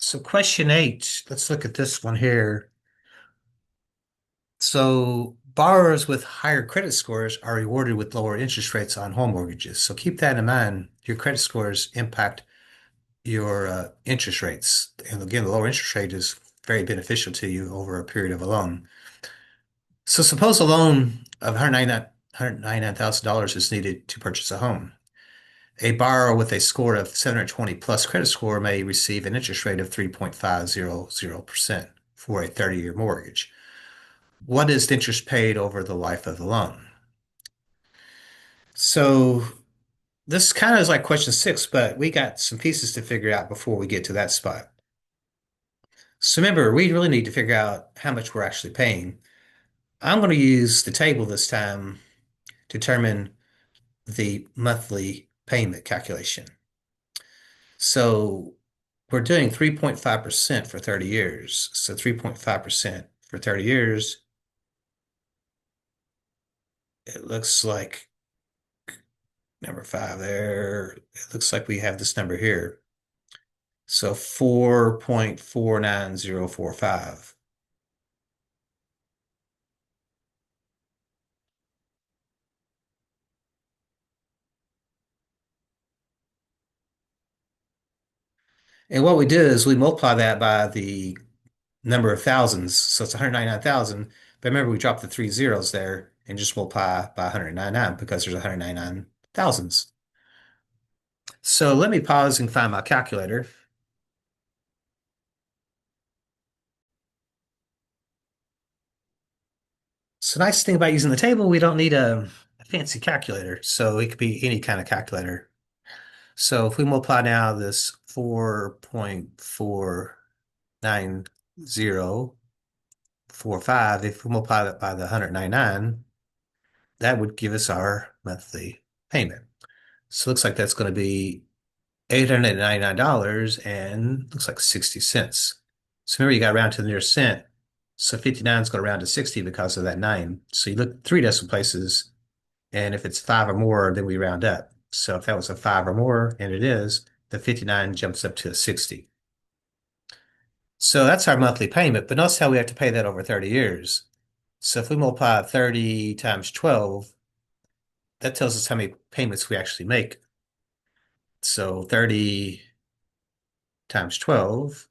So question 8, let's look at this one here. So borrowers with higher credit scores are rewarded with lower interest rates on home mortgages. So keep that in mind. Your credit scores impact your interest rates. And again, the lower interest rate is very beneficial to you over a period of a loan. So suppose a loan of $199,000 is needed to purchase a home. A borrower with a score of 720 plus credit score may receive an interest rate of 3.500% for a 30-year mortgage. What is the interest paid over the life of the loan? So this kind of is like question 6, but we got some pieces to figure out before we get to that spot. So remember, we really need to figure out how much we're actually paying. I'm going to use the table this time to determine the monthly payment calculation. So we're doing 3.5% for 30 years. So 3.5% for 30 years, it looks like number 5 there. It looks like we have this number here. So 4.49045. And what we did is we multiply that by the number of thousands. So it's 199,000. But remember, we dropped the 3 zeros there and just multiply by 199 because there's 199 thousands. So let me pause and find my calculator. So nice thing about using the table, we don't need a fancy calculator. So it could be any kind of calculator. So if we multiply now this 4.49045, if we multiply that by the 199, that would give us our monthly payment. So it looks like that's going to be $899 and looks like 60 cents. So remember, you got round to the nearest cent. So 59 is going to round to 60 because of that 9. So you look 3 decimal places, and if it's 5 or more, then we round up. So if that was a 5 or more, and it is, the 59 jumps up to a 60. So that's our monthly payment, but notice how we have to pay that over 30 years. So if we multiply 30 times 12, that tells us how many payments we actually make. So 30 times 12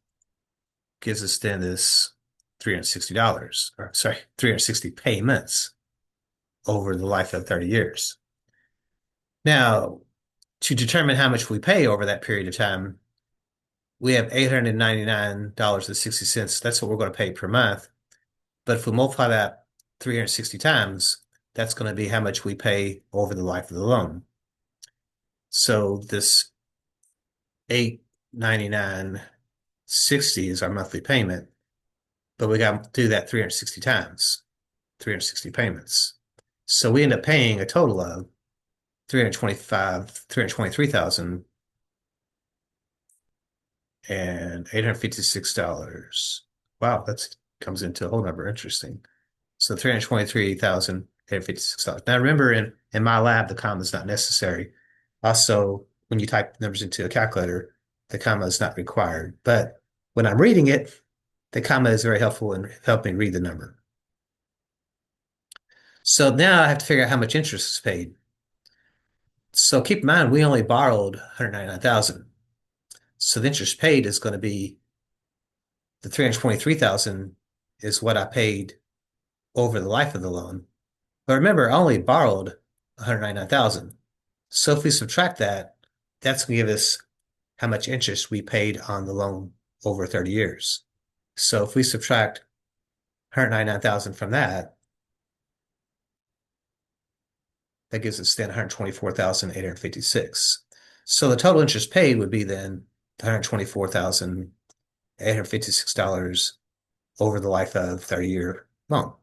gives us then this $360, or sorry, 360 payments over the life of 30 years. Now, to determine how much we pay over that period of time, we have $899.60. That's what we're going to pay per month. But if we multiply that 360 times, that's going to be how much we pay over the life of the loan. So this 899.60 is our monthly payment, but we got to do that 360 times, 360 payments. So we end up paying a total of 323,000 and $856. Wow, that comes into a whole number. Interesting. So $323,856. Now remember, in my lab, the comma is not necessary. Also, when you type numbers into a calculator, the comma is not required. But when I'm reading it, the comma is very helpful in helping read the number. So now I have to figure out how much interest is paid. So keep in mind, we only borrowed 199,000. So the interest paid is going to be the 323,000 is what I paid over the life of the loan. But remember, I only borrowed 199,000. So if we subtract that, that's going to give us how much interest we paid on the loan over 30 years. So if we subtract 199,000 from that, that gives us then 124,856. So the total interest paid would be then $124,856 over the life of 30-year loan.